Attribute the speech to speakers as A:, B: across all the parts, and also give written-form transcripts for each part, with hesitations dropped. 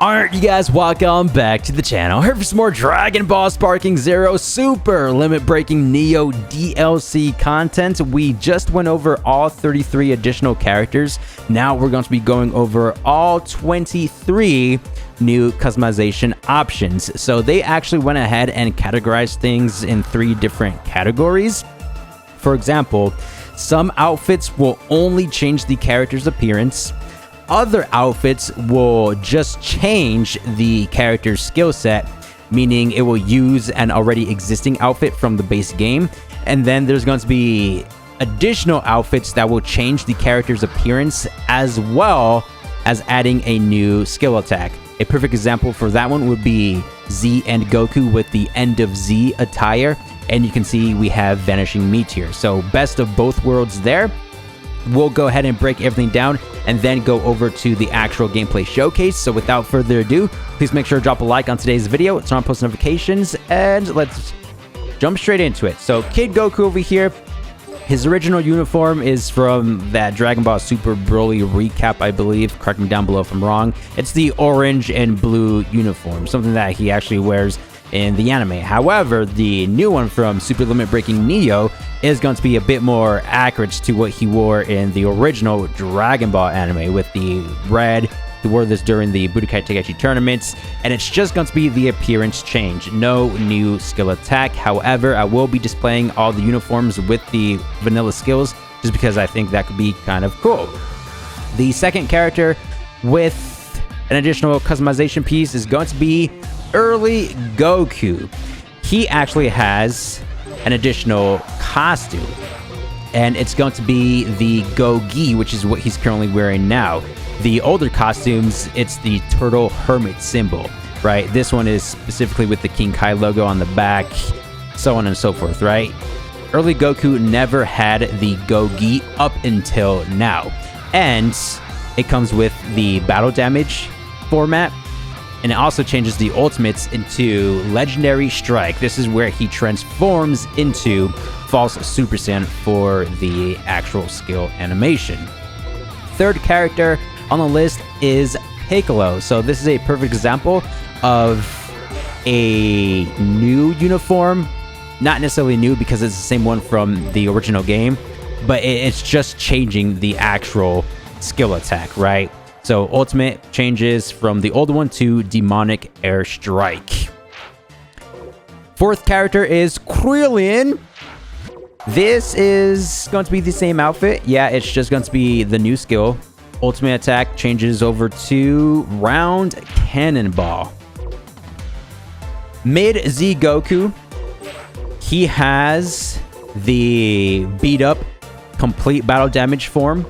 A: Alright, you guys, welcome back to the channel. Here for some more Dragon Ball Sparking Zero Super Limit Breaking Neo DLC content. We just went over all 33 additional characters. Now we're going to be going over all 23 new customization options. So they actually went ahead and categorized things in 3 different categories. For example, some outfits will only change the character's appearance. Other outfits will just change the character's skill set, meaning it will use an already existing outfit from the base game. And then there's going to be additional outfits that will change the character's appearance, as well as adding a new skill attack. A perfect example for that one would be Z and Goku with the End of Z attire. And you can see we have Vanishing Meteor. So best of both worlds there. We'll go ahead and break everything down and then go over to the actual gameplay showcase. So without further ado, please make sure to drop a like on today's video, turn on post notifications, and let's jump straight into it. So Kid Goku over here, his original uniform is from that Dragon Ball Super Broly recap, I believe. Correct me down below if I'm wrong. It's the orange and blue uniform, something that he actually wears in the anime. However, the new one from Super Limit Breaking Neo is going to be a bit more accurate to what he wore in the original Dragon Ball anime with the red. He wore this during the Budokai Tenkaichi tournaments, and it's just going to be the appearance change. No new skill attack. However, I will be displaying all the uniforms with the vanilla skills just because I think that could be kind of cool. The second character with an additional customization piece is going to be Early Goku. He actually has an additional costume, and it's going to be the Go-Gi, which is what he's currently wearing now. The older costumes, it's the turtle hermit symbol, right? This one is specifically with the King Kai logo on the back, so on and so forth, right? Early Goku never had the Go-Gi up until now, and it comes with the battle damage format. And it also changes the ultimates into Legendary Strike. This is where he transforms into False Super Saiyan for the actual skill animation. Third character on the list is Piccolo. So this is a perfect example of a new uniform. Not necessarily new because it's the same one from the original game, but it's just changing the actual skill attack, right? So ultimate changes from the old one to Demonic Air Strike. Fourth character is Krillin. This is going to be the same outfit. Yeah, it's just going to be the new skill. Ultimate attack changes over to Round Cannonball. Mid Z Goku. He has the beat up complete battle damage form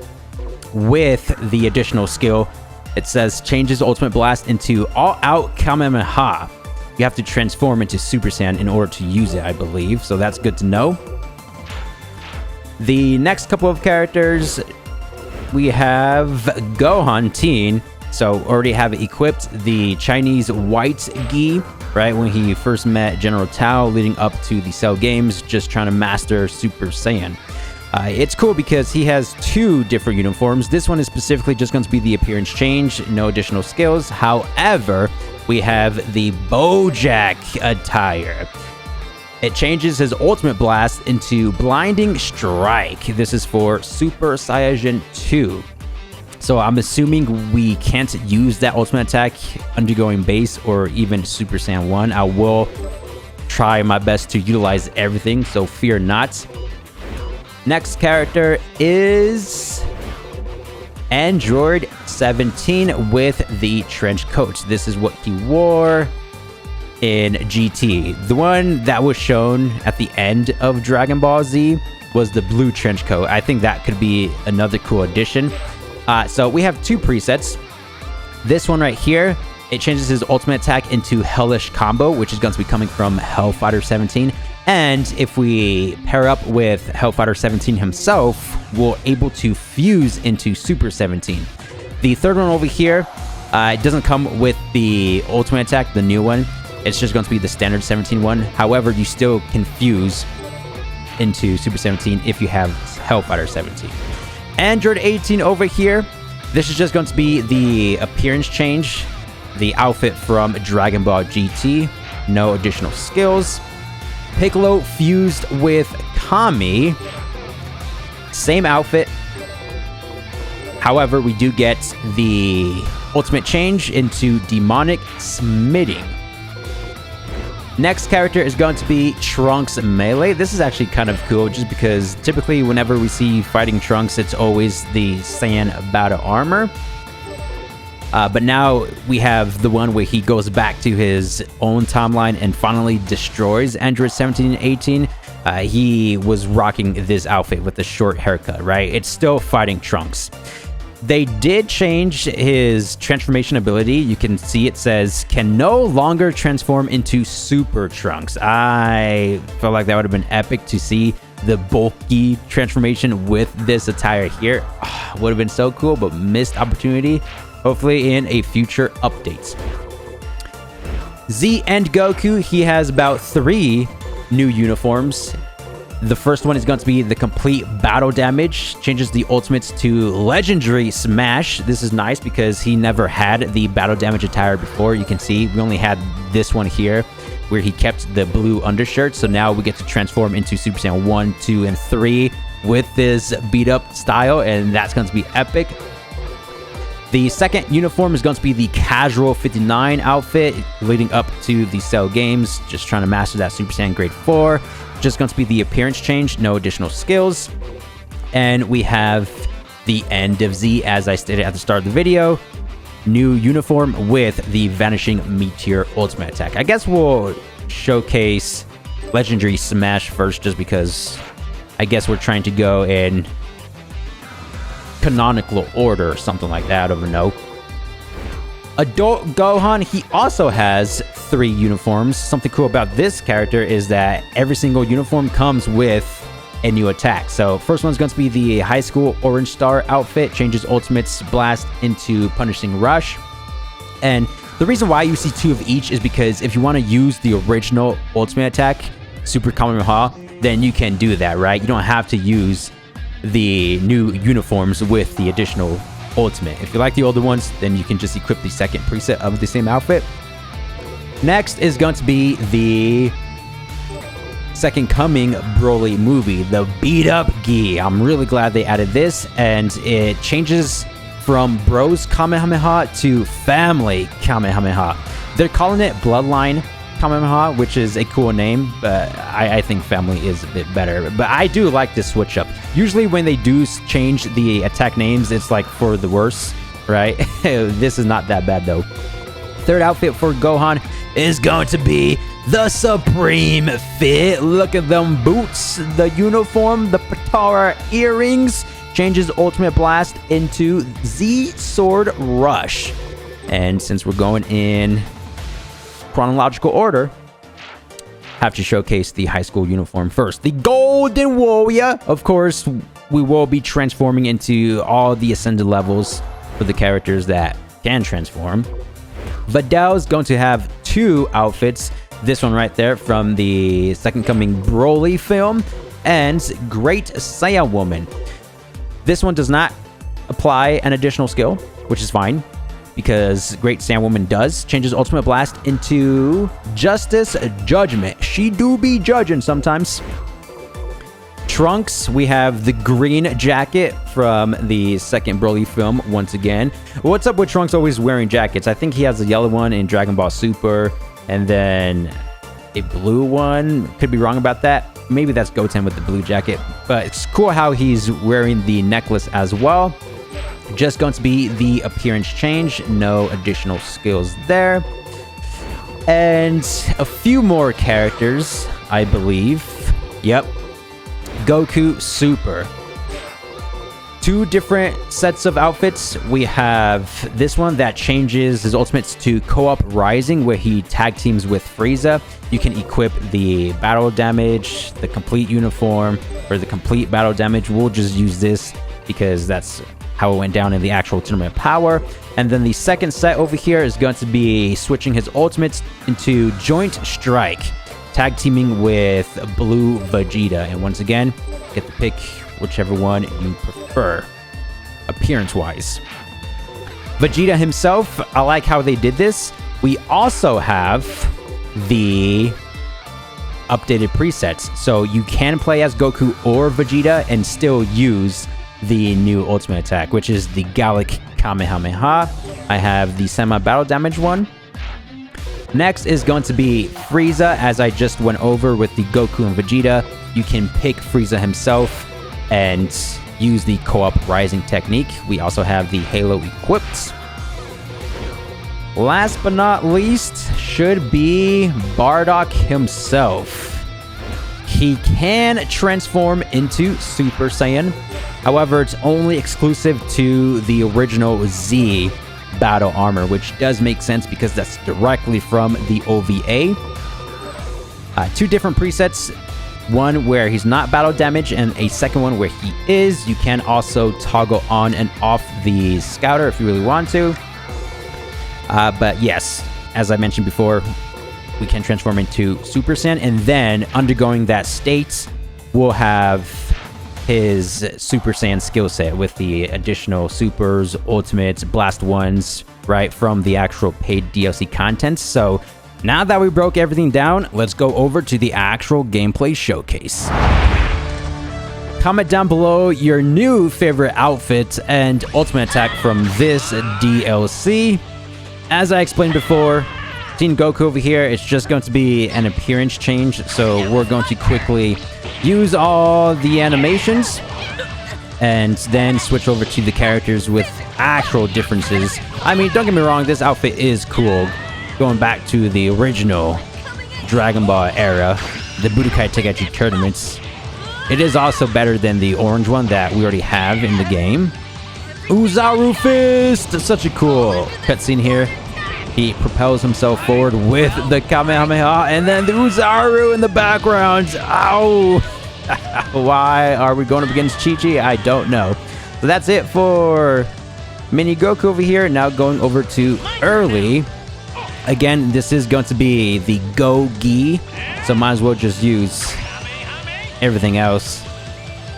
A: with the additional skill. It says changes Ultimate Blast into All Out Kamehameha. You have to transform into Super Saiyan in order to use it, I believe, so that's good to know. The next couple of characters, we have Gohan Teen. So already have equipped the Chinese white gi, right, when he first met General Tao leading up to the Cell Games, just trying to master Super Saiyan. It's cool because he has 2 different uniforms. This one is specifically just going to be the appearance change, no additional skills. However, we have the Bojack attire. It changes his Ultimate Blast into Blinding Strike. This is for Super Saiyajin 2. So I'm assuming we can't use that ultimate attack undergoing base or even Super Saiyan 1. I will try my best to utilize everything, so fear not. Next character is Android 17 with the trench coat. This is what he wore in GT. The one that was shown at the end of Dragon Ball Z was the blue trench coat. I think that could be another cool addition. So we have 2 presets. This one right here, it changes his ultimate attack into Hellish Combo, which is going to be coming from Hellfighter 17. And if we pair up with Hellfighter 17 himself, we're able to fuse into Super 17. The third one over here, it doesn't come with the ultimate attack, the new one. It's just going to be the standard 17 one. However, you still can fuse into Super 17 if you have Hellfighter 17. Android 18 over here. This is just going to be the appearance change. the outfit from Dragon Ball GT. No additional skills. Piccolo fused with Kami. Same outfit. However, we do get the ultimate change into Demonic Smitting. Next character is going to be Trunks Melee. This is actually kind of cool just because typically whenever we see fighting Trunks, it's always the Saiyan battle armor. But now we have the one where he goes back to his own timeline and finally destroys Android 17 and 18. He was rocking this outfit with a short haircut, right? It's still fighting Trunks. They did change his transformation ability. You can see it says, can no longer transform into Super Trunks. I felt like that would have been epic to see the bulky transformation with this attire here. Would have been so cool, but missed opportunity. Hopefully in a future update. Z and Goku, he has about 3 new uniforms. The first one is going to be the complete battle damage. Changes the ultimates to Legendary Smash. This is nice because he never had the battle damage attire before. You can see we only had this one here where he kept the blue undershirt. So now we get to transform into Super Saiyan 1, 2, and 3 with this beat up style. And that's going to be epic. The second uniform is going to be the casual 59 outfit leading up to the Cell games. Just trying to master that Super Saiyan Grade 4. Just going to be the appearance change, no additional skills. And we have the end of Z, as I stated at the start of the video. New uniform with the Vanishing Meteor ultimate attack. I guess we'll showcase Legendary Smash first, just because I guess we're trying to go in canonical order or something like that. I don't know. Adult Gohan, he also has 3 uniforms. Something cool about this character is that every single uniform comes with a new attack. So first one's going to be the high school Orange Star outfit. Changes Ultimate's Blast into Punishing Rush. And the reason why you see 2 of each is because if you want to use the original ultimate attack, Super Kamehameha, then you can do that, right? You don't have to use the new uniforms with the additional ultimate. If you like the older ones, then you can just equip the second preset of the same outfit. Next is going to be the Second Coming Broly movie, the beat up gi. I'm really glad they added this, and it changes from Bros Kamehameha to Family Kamehameha. They're calling it Bloodline Kamehameha, which is a cool name, but I think Family is a bit better. But I do like this switch up. Usually when they do change the attack names, it's like for the worse, right? This is not that bad though. Third outfit for Gohan is going to be the Supreme Fit. Look at them boots, the uniform, the Patara earrings. Changes Ultimate Blast into Z Sword Rush. And since we're going in chronological order, have to showcase the high school uniform first. The Golden Warrior. Of course, we will be transforming into all the ascended levels for the characters that can transform. Vidal's going to have 2 outfits. This one right there from the Second Coming Broly film, and Great Saiyan Woman. This one does not apply an additional skill, which is fine, because Great Saiyan Woman does. Changes Ultimate Blast into Justice Judgment. She do be judging sometimes. Trunks, we have the green jacket from the second Broly film once again. What's up with Trunks always wearing jackets? I think he has a yellow one in Dragon Ball Super, and then a blue one. Could be wrong about that. Maybe that's Goten with the blue jacket, but it's cool how he's wearing the necklace as well. Just going to be the appearance change, no additional skills there. And a few more characters, I believe. Yep. Goku Super. 2 different sets of outfits. We have this one that changes his ultimates to Co-op Rising, where he tag teams with Frieza. You can equip the battle damage, the complete uniform, or the complete battle damage. We'll just use this because that's how it went down in the actual tournament power. And then the second set over here is going to be switching his ultimates into Joint Strike, tag teaming with Blue Vegeta. And once again, get to pick whichever one you prefer, appearance-wise. Vegeta himself, I like how they did this. We also have the updated presets. So you can play as Goku or Vegeta and still use the new ultimate attack, which is the Gallic Kamehameha. I have the semi-battle damage one. Next is going to be Frieza, as I just went over with the Goku and Vegeta. You can pick Frieza himself and use the co-op rising technique. We also have the Halo equipped. Last but not least should be Bardock himself. He can transform into Super Saiyan. However, it's only exclusive to the original Z battle armor, which does make sense because that's directly from the OVA. Two different presets, one where he's not battle damage and a second one where he is. You can also toggle on and off the scouter if you really want to. But yes, as I mentioned before, we can transform into Super Saiyan, and then undergoing that state, we'll have his Super Saiyan skill set with the additional supers, ultimates, blast ones, right, from the actual paid DLC content. So now that we broke everything down, let's go over to the actual gameplay showcase. Comment down below your new favorite outfit and ultimate attack from this DLC. As I explained before, Team Goku over here, it's just going to be an appearance change, so we're going to quickly use all the animations and then switch over to the characters with actual differences. I mean, don't get me wrong, this outfit is cool. Going back to the original Dragon Ball era, the Budokai Tenkaichi tournaments, it is also better than the orange one that we already have in the game. Uzaru Fist! Such a cool cutscene here. He propels himself forward with the Kamehameha, and then the Uzaru in the background. Ow! Why are we going up against Chi-Chi? I don't know. So that's it for Mini Goku over here. Now going over to early. Again, this is going to be the Go-Gi, so might as well just use everything else.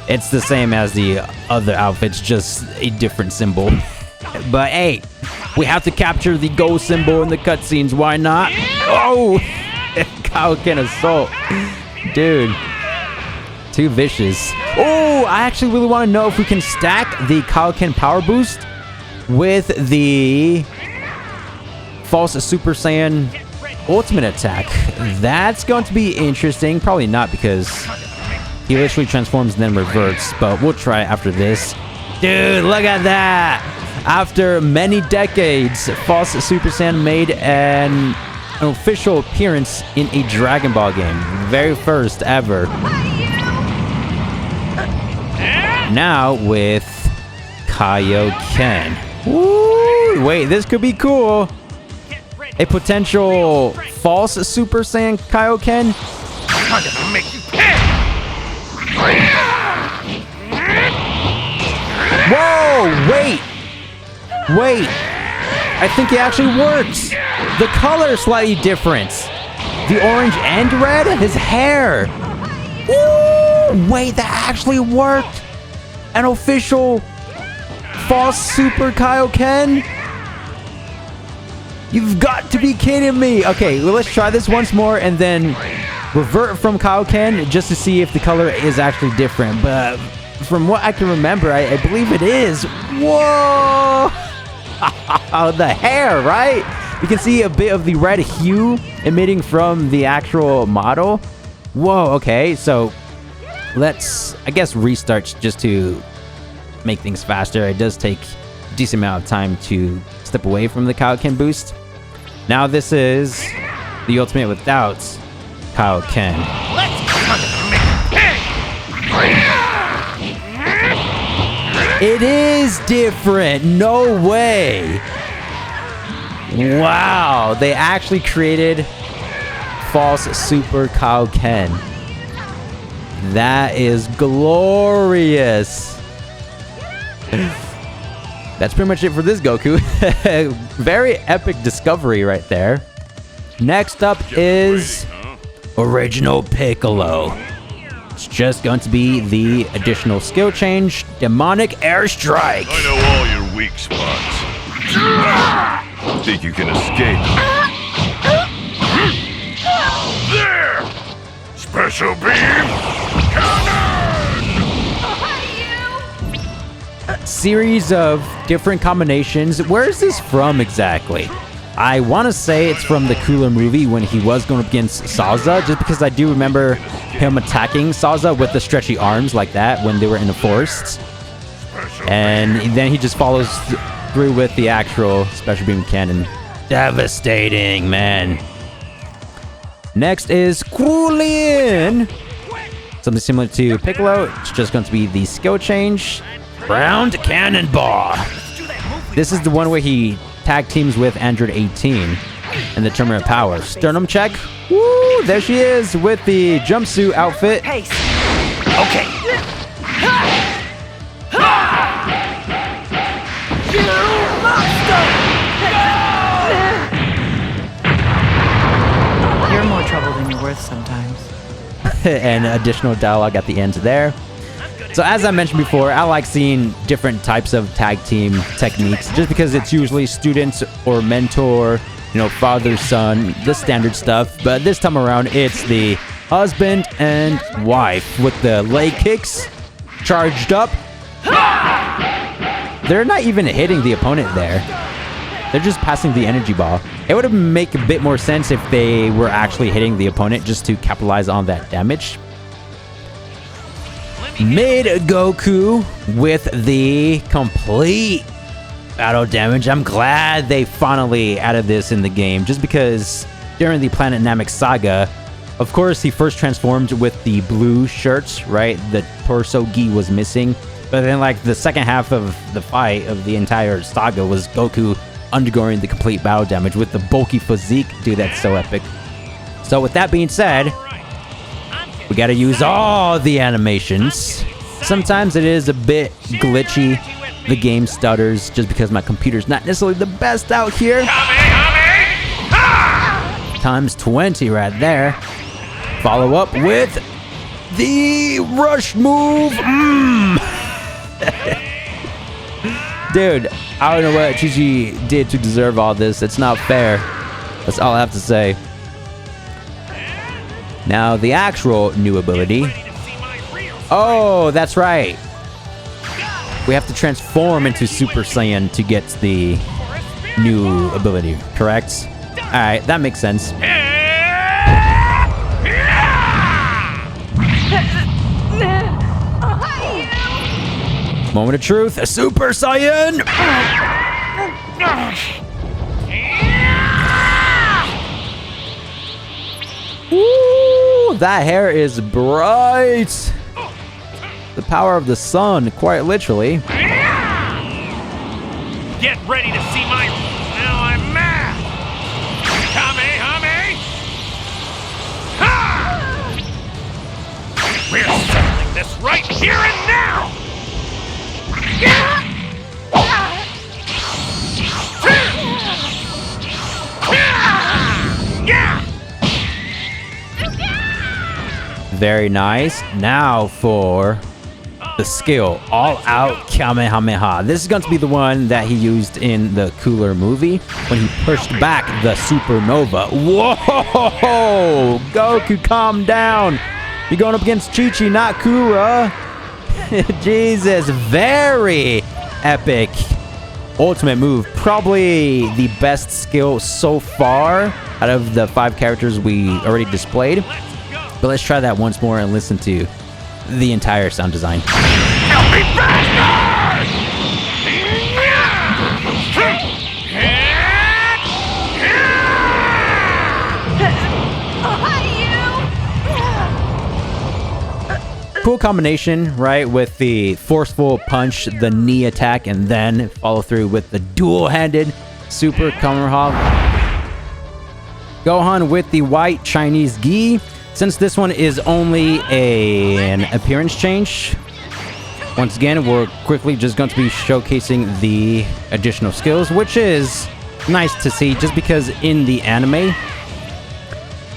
A: It's the same as the other outfits, just a different symbol. But hey, we have to capture the Go symbol in the cutscenes. Why not? Oh! Kaioken Assault. Dude. Too vicious. Oh, I actually really want to know if we can stack the Kaioken Power Boost with the False Super Saiyan Ultimate Attack. That's going to be interesting. Probably not, because he literally transforms and then reverts, but we'll try it after this. Dude, look at that! After many decades, False Super Saiyan made an official appearance in a Dragon Ball game. Very first ever. Now with Kaioken. Woo! Wait, this could be cool. A potential False Super Saiyan Kaioken.
B: I'm gonna make you pay.
A: Whoa! Wait! Wait! I think it actually works! The color is slightly different. The orange and red? His hair! Ooh! Wait, that actually worked! An official False Super Kaioken? You've got to be kidding me! Okay, well, let's try this once more and then revert from Kaioken just to see if the color is actually different. But from what I can remember, I believe it is. Whoa! The hair, right? You can see a bit of the red hue emitting from the actual model. Whoa, okay, so let's, I guess, restart just to make things faster. It does take a decent amount of time to step away from the Kaioken boost. Now this is the ultimate without Kaioken. It is different. No way. Wow. They actually created False Super Kaioken. That is glorious. That's pretty much it for this Goku. Very epic discovery right there. Next up is Original Piccolo. It's just going to be the additional skill change, Demonic Airstrike.
B: I know all your weak spots. Think you can escape? There! Special beam!
A: Series of different combinations. Where is this from exactly? I want to say it's from the Cooler movie when he was going up against Salza, just because I do remember him attacking Salza with the stretchy arms like that when they were in the forest. And then he just follows through with the actual special beam cannon. Devastating, man. Next is Krillin. Something similar to Piccolo. It's just going to be the skill change. Round Cannonball. This is the one where he tag teams with Android 18 and the Tournament of Power. Sternum check. Woo! There she is with the jumpsuit outfit.
C: Pace. Okay. You're more trouble than you're worth sometimes.
A: And additional dialogue at the end there. So as I mentioned before, I like seeing different types of tag team techniques just because it's usually students or mentor, you know, father, son, the standard stuff. But this time around, it's the husband and wife with the leg kicks charged up. They're not even hitting the opponent there. They're just passing the energy ball. It would make a bit more sense if they were actually hitting the opponent just to capitalize on that damage. Mid Goku with the complete battle damage. I'm glad they finally added this in the game, just because during the Planet Namek saga, of course, he first transformed with the blue shirts, right? The torso gi was missing. But then, like, the second half of the fight of the entire saga was Goku undergoing the complete battle damage with the bulky physique. Dude, that's so epic. So with that being said, we gotta use all the animations. Sometimes it is a bit glitchy. The game stutters just because my computer's not necessarily the best out here. Times 20 right there. Follow up with the rush move. Dude, I don't know what Chi-Chi did to deserve all this. It's not fair. That's all I have to say. Now, the actual new ability. Oh, that's right. We have to transform into Super Saiyan to get the new ability, correct? Alright, that makes sense. Moment of truth, a Super Saiyan! Ooh, that hair is bright! The power of the sun, quite literally.
B: Get ready to see my... Now I'm mad! Kamehame! Ha! We're settling this right here and now!
A: Very nice. Now for the skill, All Out Kamehameha. This is going to be the one that he used in the Cooler movie when he pushed back the supernova. Whoa! Goku, calm down. You're going up against Chi-Chi, not Kura. Jesus, very epic ultimate move. Probably the best skill so far out of the 5 characters we already displayed. But let's try that once more and listen to the entire sound design. Cool combination, right? With the forceful punch, the knee attack, and then follow through with the dual-handed Super Kamehameha. Gohan with the white Chinese gi. Since this one is only an appearance change, once again, we're quickly just going to be showcasing the additional skills, which is nice to see just because in the anime,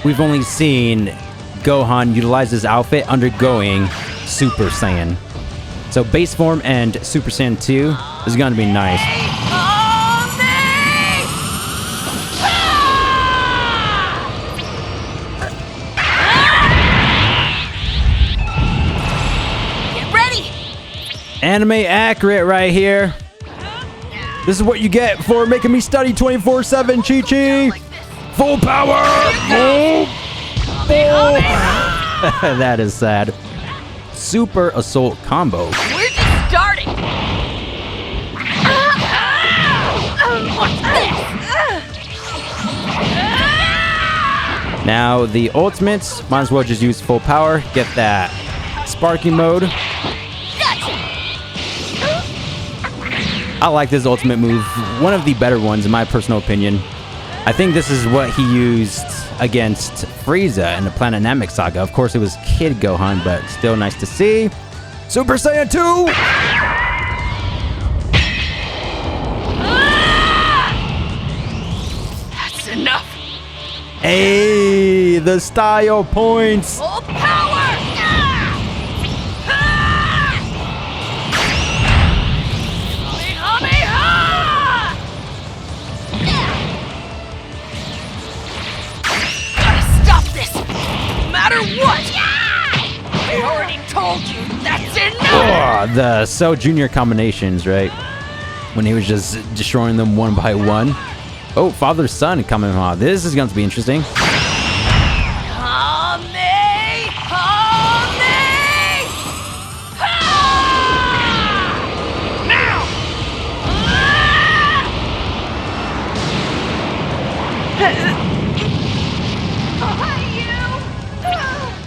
A: we've only seen Gohan utilize his outfit undergoing Super Saiyan. So base form and Super Saiyan 2 is going to be nice. Anime accurate right here. This is what you get for making me study 24/7, Chi-Chi. Full power. Full. That is sad. Super assault combo.
D: We're just starting. What's this?
A: Now the ultimates, might as well just use full power. Get that sparking mode. I like this ultimate move. One of the better ones in my personal opinion. I think this is what he used against Frieza in the Planet Namek saga. Of course, it was Kid Gohan, but still nice to see. Super Saiyan 2!
D: That's enough.
A: Hey, the style points.
D: Full power. What? I already told you, that's enough!
A: Oh, the Cell Jr. combinations, right? When he was just destroying them one by one. Oh, father-son coming on. This is going to be interesting.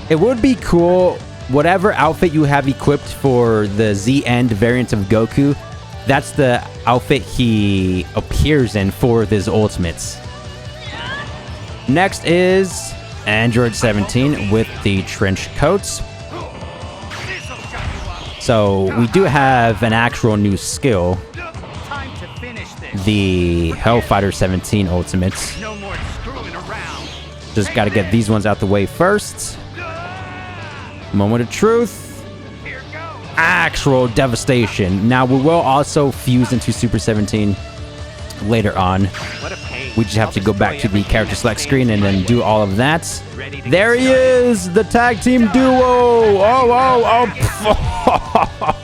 A: It would be cool, whatever outfit you have equipped for the Z-End variant of Goku, that's the outfit he appears in for his ultimates. Next is Android 17 with the trench coats. So we do have an actual new skill, the Hellfighter 17 ultimates. Just got to get these ones out the way first. Moment of truth. Actual devastation. Now we will also fuse into Super 17 later on. We just have to go back to the character select screen and then do all of that. There he is, the tag team duo.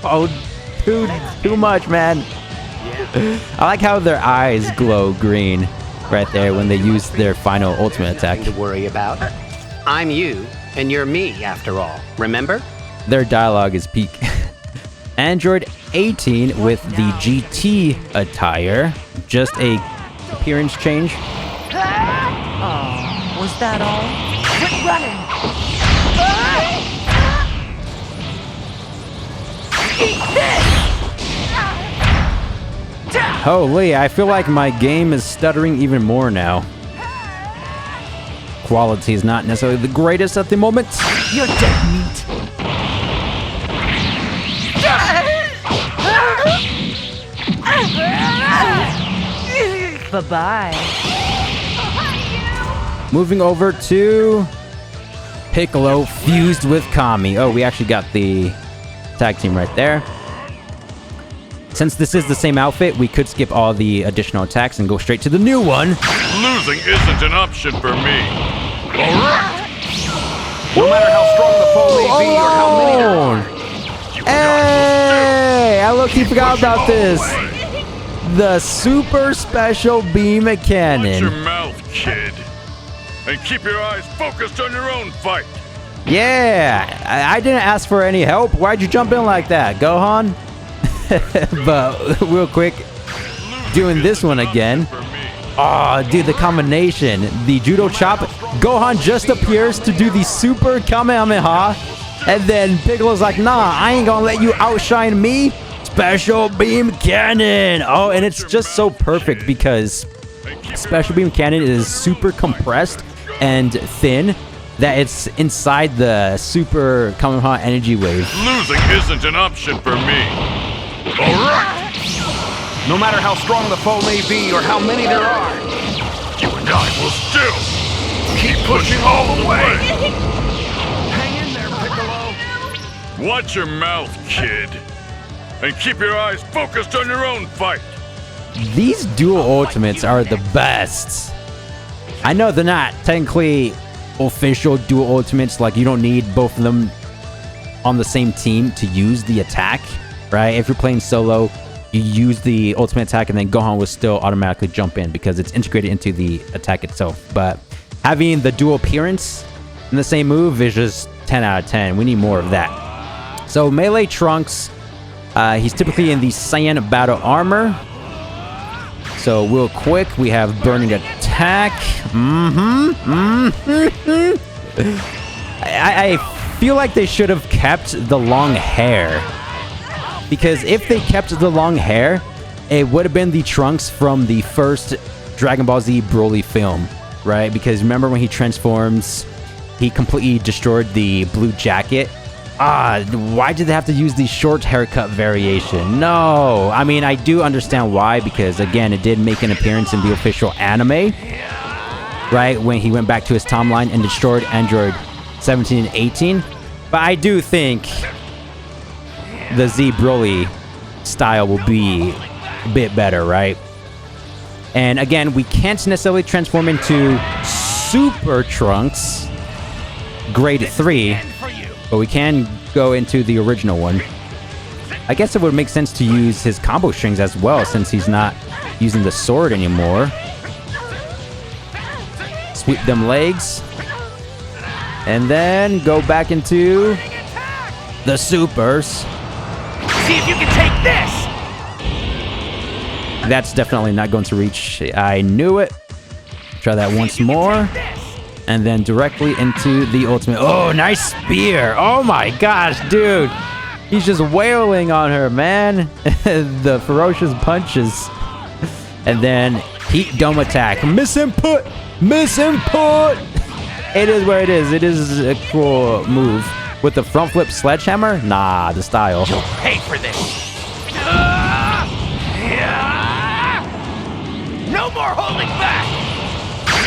A: Oh, too much, man. I like how their eyes glow green right there when they use their final ultimate attack.
E: To worry about. I'm you. And you're me, after all. Remember?
A: Their dialogue is peak. Android 18 with the GT attire. Just a appearance change.
C: Oh, was that all?
D: Quit running! Eat this!
A: Holy, I feel like my game is stuttering even more now. Quality is not necessarily the greatest at the moment.
C: You're dead meat. Bye-bye.
A: Moving over to Piccolo fused with Kami. Oh, we actually got the tag team right there. Since this is the same outfit, we could skip all the additional attacks and go straight to the new one.
B: Losing isn't an option for me. All right.
E: No matter how strong the foe may be or how many there are.
A: Hey! I low-key forgot about this. The super special beam
B: Watch your
A: cannon.
B: mouth, kid. And keep your eyes focused on your own fight.
A: Yeah, I didn't ask for any help. Why'd you jump in like that, Gohan? But real quick, doing this one again. Oh, dude, the combination. The judo chop. Gohan just appears to do the super Kamehameha. And then Piccolo's like, nah, I ain't gonna let you outshine me. Special beam cannon. Oh, and it's just so perfect because special beam cannon is super compressed and thin that it's inside the super Kamehameha energy wave.
B: Losing isn't an option for me. All right.
E: No matter how strong the foe may be or how many there are.
B: You and I will still keep pushing all the way.
E: Hang in there, Piccolo.
B: Watch your mouth, kid. And keep your eyes focused on your own fight.
A: These dual ultimates are the best. I know they're not technically official dual ultimates, like you don't need both of them on the same team to use the attack, right? If you're playing solo, you use the ultimate attack and then Gohan will still automatically jump in because it's integrated into the attack itself. But having the dual appearance in the same move is just 10 out of 10. We need more of that. So melee Trunks, he's typically in the Saiyan battle armor. So real quick, we have burning attack. I feel like they should have kept the long hair. Because if they kept the long hair, it would have been the Trunks from the first Dragon Ball Z Broly film, right? Because remember when he transforms, he completely destroyed the blue jacket. Why did they have to use the short haircut variation? No, I mean, I do understand why, because again, it did make an appearance in the official anime, right? When he went back to his timeline and destroyed Android 17 and 18. But I do think the Z Broly style will be a bit better, right? And again, we can't necessarily transform into Super Trunks Grade 3, but we can go into the original one. I guess it would make sense to use his combo strings as well, since he's not using the sword anymore. Sweep them legs. And then go back into the supers.
D: See if you can take this!
A: That's definitely not going to reach. I knew it. Try that once more. And then directly into the ultimate. Oh, nice spear. Oh my gosh, dude. He's just wailing on her, man. The ferocious punches. And then heat dome attack. Misinput. Misinput. It is where it is. It is a cool move. With the front flip sledgehammer? Nah, the style.
D: You'll pay for this. No more holding back.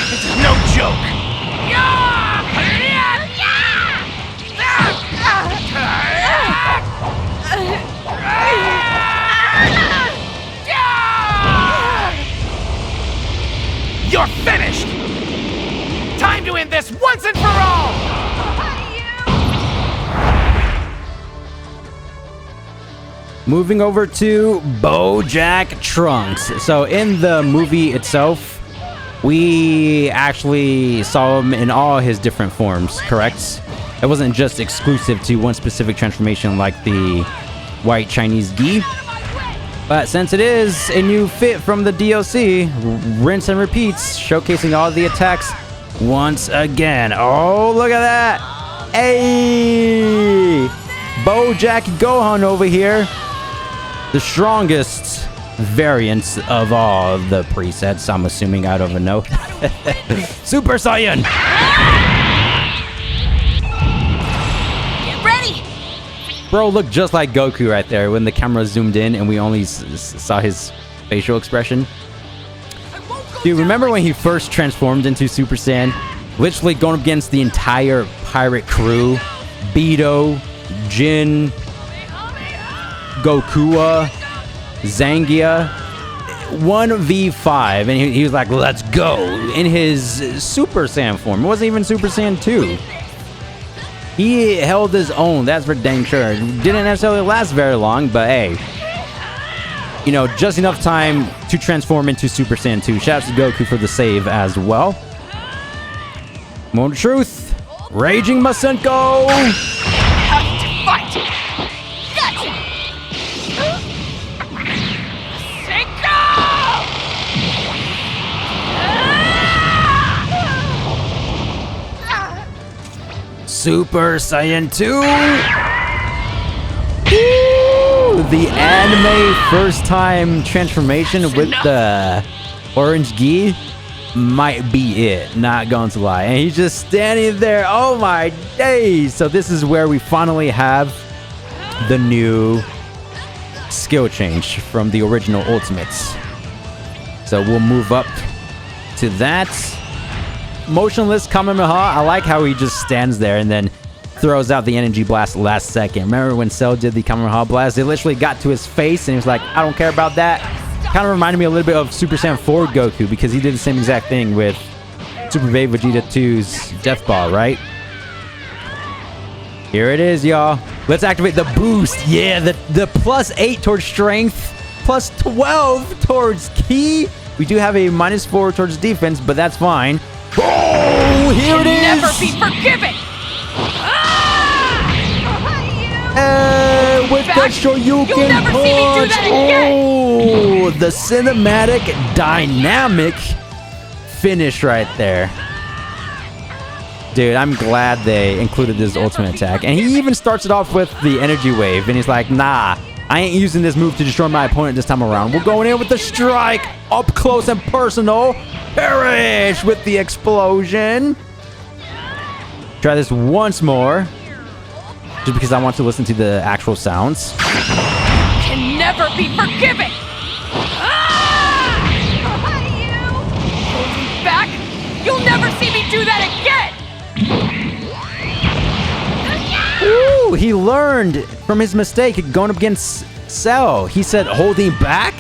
D: This is no joke. You're finished! Time to end this once and for all!
A: Moving over to BoJack Trunks. So in the movie itself, we actually saw him in all his different forms, correct? It wasn't just exclusive to one specific transformation like the white Chinese gi. But since it is a new fit from the DLC, rinse and repeats, showcasing all the attacks once again. Oh, look at that! Hey! BoJack Gohan over here. The strongest variants of all the presets, I'm assuming. I don't even know. Super Saiyan!
D: Get ready!
A: Bro looked just like Goku right there when the camera zoomed in and we only saw his facial expression. Dude, remember when he first transformed into Super Saiyan? Literally going up against the entire pirate crew. Beto, Jin, Gokua, Zangia. 1v5, and he was like, let's go, in his Super Saiyan form. It wasn't even Super Saiyan 2. He held his own, that's for dang sure. Didn't necessarily last very long, but hey, you know, just enough time to transform into Super Saiyan 2. Shout out to Goku for the save as well. Moment of truth. Raging Masenko.
D: Have to fight! Gotcha! Masenko!
A: Super Saiyan 2. Woo! The anime first time transformation with the orange gi might be it, not going to lie. And he's just standing there. Oh my days. So this is where we finally have the new skill change from the original Ultimates. So we'll move up to that. Motionless Kamehameha. I like how he just stands there and then throws out the energy blast last second. Remember when Cell did the Kamehameha blast? It literally got to his face and he was like, I don't care about that. Kind of reminded me a little bit of Super Saiyan 4 Goku, because he did the same exact thing with Super Vegeta 2's Death Ball, right? Here it is, y'all. Let's activate the boost. Yeah, the +8 towards strength, +12 towards ki. We do have a -4 towards defense, but that's fine. Oh, here it is.
D: Never be forgiven.
A: With the
D: Back.
A: Shoryuken
D: You'll never
A: punch.
D: see me do that again.
A: Oh, the cinematic dynamic finish right there. Dude, I'm glad they included this ultimate attack. And he even starts it off with the energy wave. And he's like, nah, I ain't using this move to destroy my opponent this time around. We're going in with the strike. Up close and personal. Perish with the explosion. Try this once more. Just because I want to listen to the actual sounds.
D: Can never be forgiven. Hold me back. You'll never see me do that again.
A: Ooh, he learned from his mistake going up against Cell. He said, holding back?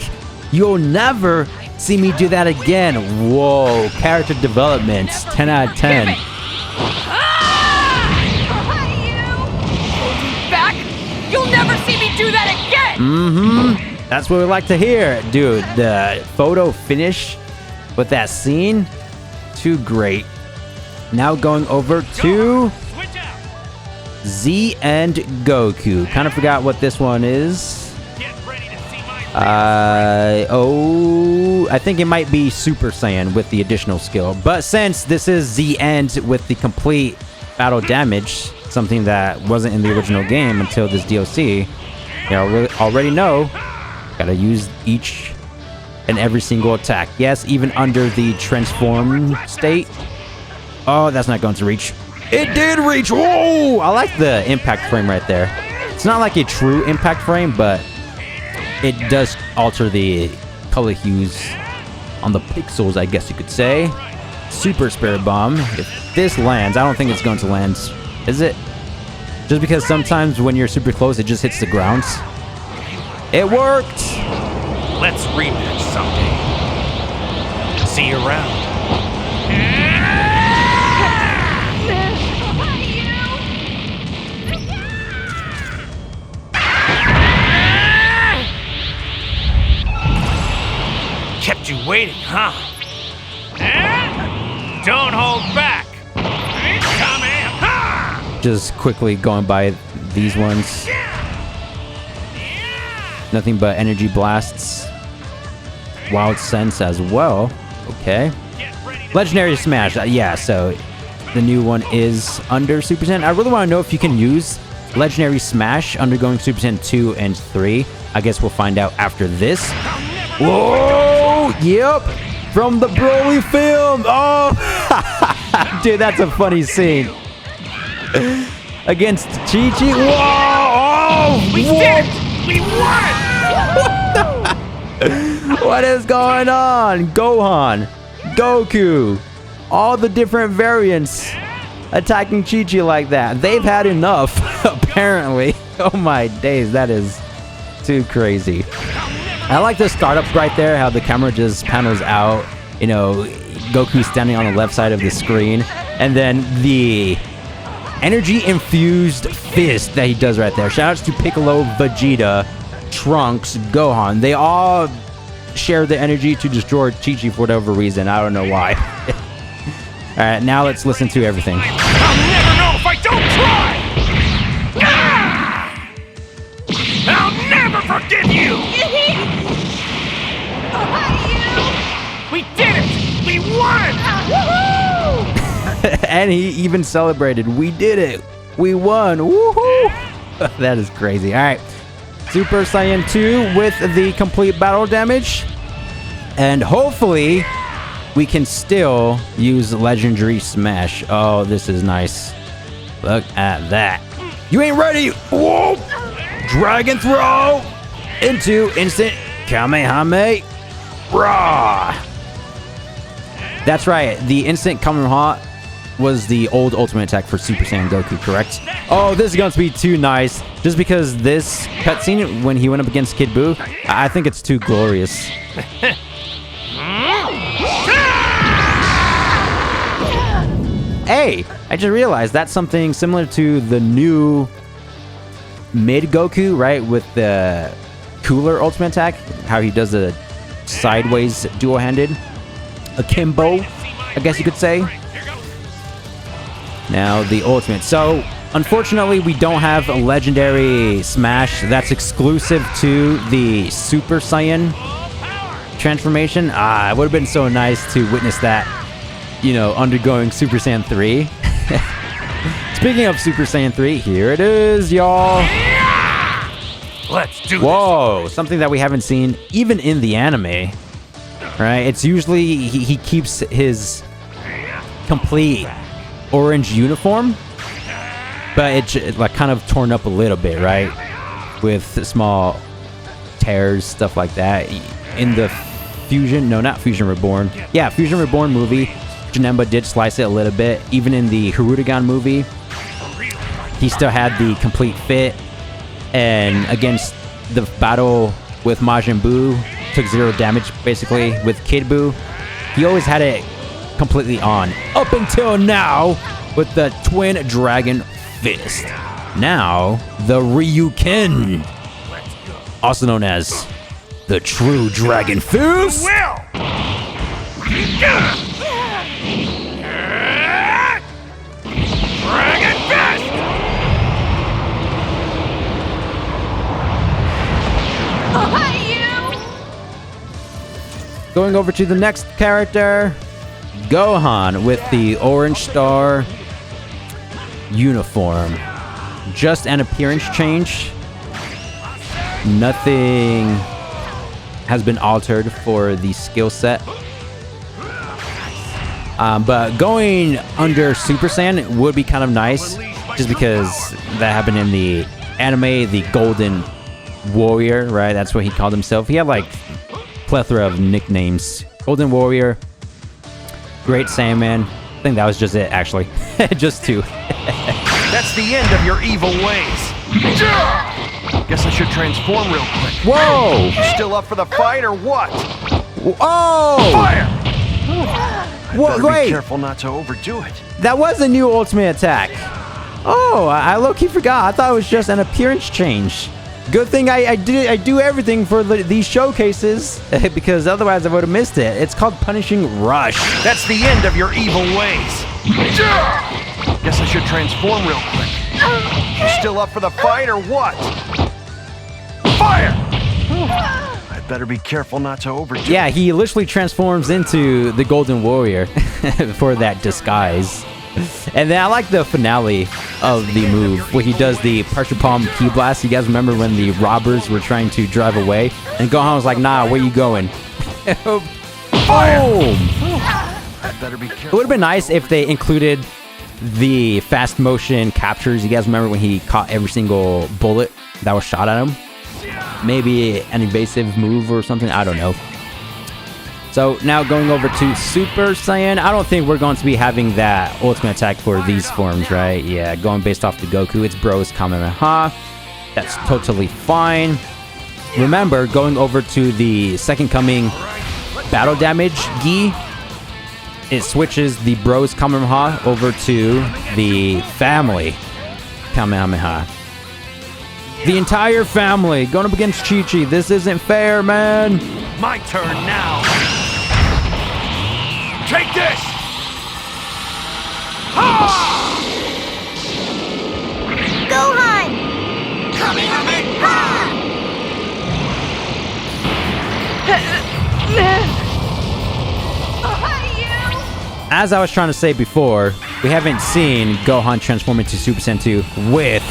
A: You'll never see me do that again. Whoa, character development, 10 out of 10.
D: Holding back. You'll never see me do that again.
A: That's what we like to hear. Dude, the photo finish with that scene, too great. Now going over to Z and Goku. Kind of forgot what this one is. I think it might be Super Saiyan with the additional skill. But since this is Z End with the complete battle damage, something that wasn't in the original game until this DLC, you already know, gotta use each and every single attack. Yes, even under the transform state. Oh, that's not going to reach. It did reach. Whoa! I like the impact frame right there. It's not like a true impact frame, but it does alter the color hues on the pixels, I guess you could say. Super Spirit Bomb. If this lands, I don't think it's going to land. Is it? Just because sometimes when you're super close, it just hits the ground. It worked!
F: Let's rematch someday. See you around. Kept you waiting, huh? Don't hold back.
A: Just quickly going by these ones. Nothing but energy blasts. Wild Sense as well. Okay. Legendary Smash. Yeah, so the new one is under Super Saiyan. I really want to know if you can use Legendary Smash undergoing Super Saiyan 2 and 3. I guess we'll find out after this. Whoa! Yep! From the Broly film! Oh! Dude, that's a funny scene. Against Chi-Chi. Whoa! Oh!
D: We did it! We won!
A: What is going on? Gohan, Goku, all the different variants attacking Chi-Chi like that. They've had enough, apparently. Oh my days, that is too crazy. I like the startup right there, how the camera just panels out. You know, Goku standing on the left side of the screen. And then the energy-infused fist that he does right there. Shoutouts to Piccolo, Vegeta, Trunks, Gohan. They all share the energy to destroy Chi-Chi for whatever reason. I don't know why. Alright, now let's listen to everything.
F: I'll never know if I don't try! I'll never forgive you! We did it! We won!
A: And he even celebrated. We did it. We won. Woohoo! That is crazy. All right. Super Saiyan 2 with the complete battle damage. And hopefully we can still use Legendary Smash. Oh, this is nice. Look at that. You ain't ready. Whoa! Dragon Throw into instant Kamehameha. Rah! That's right. The instant Kamehameha was the old ultimate attack for Super Saiyan Goku, correct? Oh, this is going to be too nice. Just because this cutscene, when he went up against Kid Buu, I think it's too glorious. Hey, I just realized that's something similar to the new mid Goku, right, with the cooler ultimate attack, how he does the sideways dual-handed akimbo, I guess you could say. Now the ultimate. So unfortunately, we don't have a legendary smash that's exclusive to the Super Saiyan transformation. It would have been so nice to witness that, you know, undergoing Super Saiyan 3. Speaking of Super Saiyan 3, here it is, y'all.
F: Let's do
A: Whoa, something that we haven't seen even in the anime, right? It's usually he keeps his complete orange uniform, but it's like kind of torn up a little bit, right? With small tears, stuff like that. In the Fusion, no, not Fusion Reborn. Yeah, Fusion Reborn movie, Janemba did slice it a little bit. Even in the Hirudegan movie, he still had the complete fit. And against the battle with Majin Buu, took 0 damage basically with Kid Buu. He always had it completely on. Up until now, with the Twin Dragon Fist. Now, the Ryuken. Also known as the True Dragon Fist.
F: Will! Dragon Fist!
A: Going over to the next character, Gohan with the Orange Star uniform. Just an appearance change. Nothing has been altered for the skill set. But going under Super Saiyan would be kind of nice, just because that happened in the anime, the Golden Warrior, right? That's what he called himself. He had like plethora of nicknames. Golden Warrior, Great Saiyaman. I think that was just it, actually. Just 2.
G: That's the end of your evil ways. Guess I should transform real quick.
A: Whoa!
G: You still up for the fight or what?
A: Oh!
G: Fire!
A: What?
G: Better
A: Wait,
G: be careful not to overdo it.
A: that was a new ultimate attack. Oh, I low-key forgot. I thought it was just an appearance change. Good thing I do everything for these showcases, because otherwise I would have missed it. It's called Punishing Rush.
G: That's the end of your evil ways. Guess I should transform real quick. You still up for the fight or what? Fire! I'd better be careful not to overdo it.
A: Yeah, he literally transforms into the Golden Warrior for that disguise. And then I like the finale of the move where he does the pressure palm key blast. You guys remember when the robbers were trying to drive away and Gohan was like, nah, where you going? Boom!
G: I'd better be
A: It
G: careful.
A: would have been nice if they included the fast motion captures. You guys remember when he caught every single bullet that was shot at him? Maybe an evasive move or something, I don't know. So now going over to Super Saiyan, I don't think we're going to be having that ultimate attack for these forms, right? Yeah, going based off the Goku, it's Bro's Kamehameha. That's totally fine. Remember, going over to the Second Coming Battle Damage Gi, it switches the Bro's Kamehameha over to the Family Kamehameha. The entire family going up against Chi-Chi. This isn't fair, man.
G: My turn now.
F: Take this!
H: Gohan!
A: As I was trying to say before, we haven't seen Gohan transform into Super Saiyan 2 with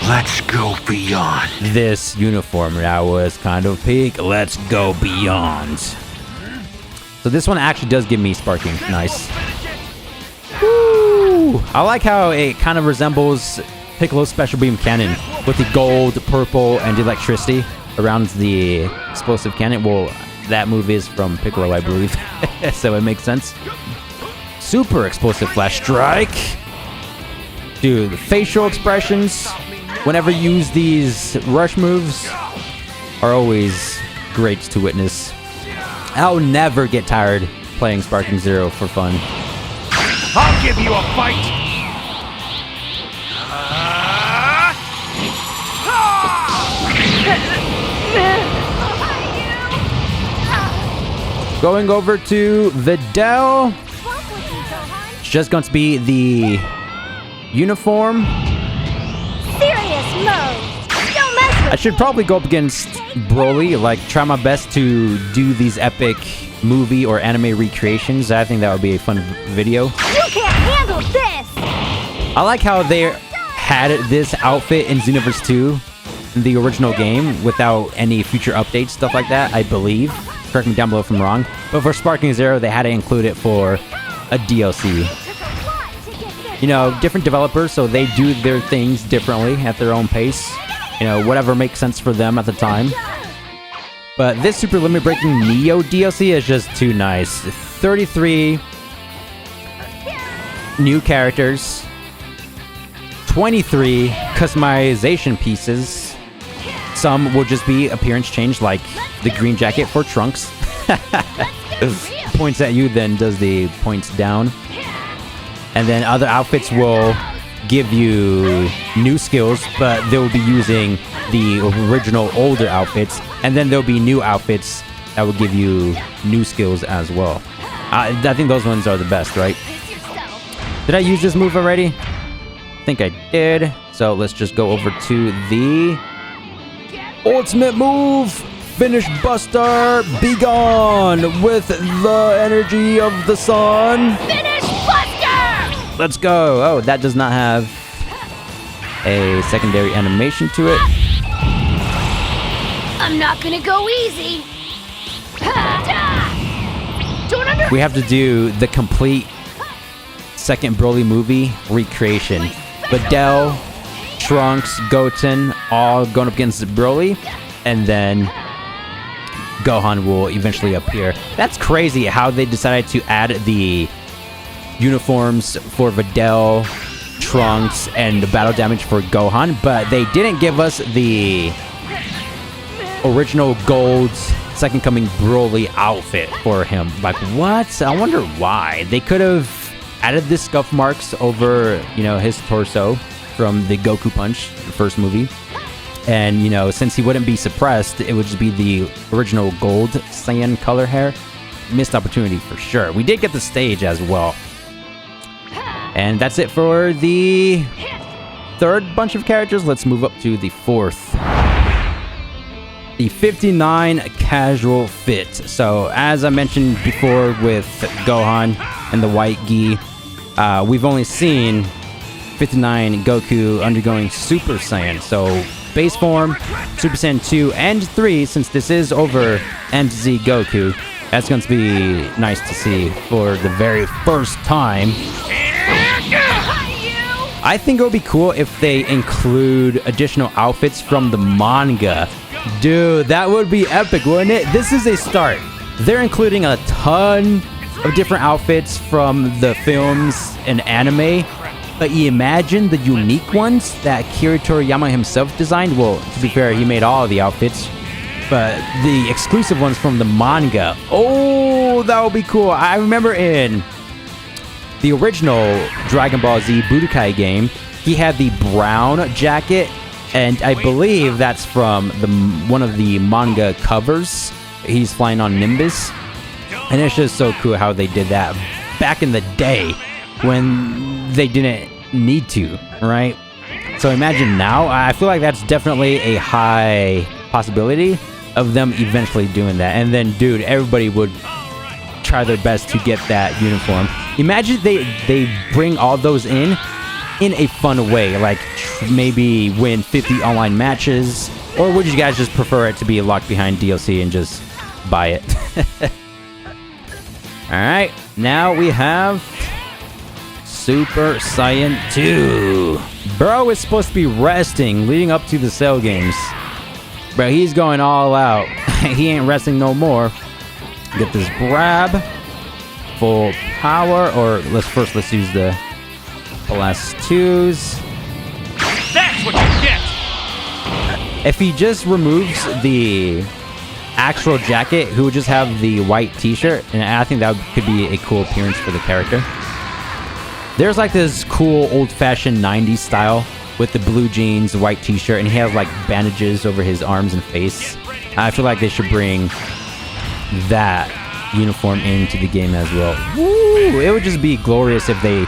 G: Let's go beyond.
A: this uniform. That was kind of peak. Let's go beyond. So this one actually does give me sparking. Nice. Woo! I like how it kind of resembles Piccolo's Special Beam Cannon with the gold, purple, and the electricity around the explosive cannon. Well, that move is from Piccolo, I believe. So it makes sense. Super explosive flash strike. Dude, the facial expressions whenever you use these rush moves are always great to witness. I'll never get tired playing Sparking Zero for fun.
F: I'll give you a fight!
A: Going over to Videl. It's just going to be the uniform.
H: Serious mode. Don't mess with
A: I should probably go up against Broly, like try my best to do these epic movie or anime recreations. I think that would be a fun video.
H: You can't handle this.
A: I like how they had this outfit in Xenoverse 2, in the original game, without any future updates, stuff like that, I believe. Correct me down below if I'm wrong. But for Sparking Zero, they had to include it for a DLC. You know, different developers, so they do their things differently at their own pace. You know, whatever makes sense for them at the time. But this Super Limit Breaking Neo DLC is just too nice. 33 new characters. 23 customization pieces. Some will just be appearance change, like the green jacket for Trunks. Points at you, then does the points down. And then other outfits will give you new skills, but they'll be using the original older outfits. And then there'll be new outfits that will give you new skills as well. I think those ones are the best, right? Did I use this move already? I think I did. So let's just go over to the ultimate move. Finish Buster. Be gone with the energy of the sun.
H: Finish Buster!
A: Let's go. Oh, that does not have a secondary animation to it.
H: I'm not gonna go easy.
A: We have to do the complete second Broly movie recreation. Videl, Trunks, Goten, all going up against Broly, and then Gohan will eventually appear. That's crazy how they decided to add the uniforms for Videl, Trunks, and the battle damage for Gohan, but they didn't give us the original gold Second Coming Broly outfit for him. Like, what? I wonder why. They could have added the scuff marks over, you know, his torso from the Goku Punch, the first movie. And, you know, since he wouldn't be suppressed, it would just be the original gold Saiyan color hair. Missed opportunity for sure. We did get the stage as well. And that's it for the third bunch of characters. Let's move up to the fourth. The 59 casual fit. So, as I mentioned before with Gohan and the white gi, we've only seen 59 Goku undergoing Super Saiyan. So, base form, Super Saiyan 2 and 3, since this is over NZ Goku, that's going to be nice to see for the very first time. I think it would be cool if they include additional outfits from the manga. Dude, that would be epic, wouldn't it? This is a start. They're including a ton of different outfits from the films and anime. But you imagine the unique ones that Akira Toriyama himself designed? Well, to be fair, he made all of the outfits. But the exclusive ones from the manga. Oh, that would be cool. I remember in the original Dragon Ball Z Budokai game, he had the brown jacket. And I believe that's from one of the manga covers. He's flying on Nimbus. And it's just so cool how they did that back in the day when they didn't need to, right? So imagine now. I feel like that's definitely a high possibility of them eventually doing that. And then, dude, everybody would try their best to get that uniform. Imagine they bring all those in a fun way, like maybe win 50 online matches, or would you guys just prefer it to be locked behind DLC and just buy it? Alright, now we have Super Saiyan 2. Bro is supposed to be resting leading up to the Cell games, but he's going all out. He ain't resting no more. Get this grab, full power, or let's use the last twos.
F: That's what you get!
A: If he just removes the actual jacket, he would just have the white t-shirt, and I think that could be a cool appearance for the character. There's like this cool old-fashioned 90s style with the blue jeans, white t-shirt, and he has like bandages over his arms and face. I feel like they should bring that uniform into the game as well. Woo! It would just be glorious if they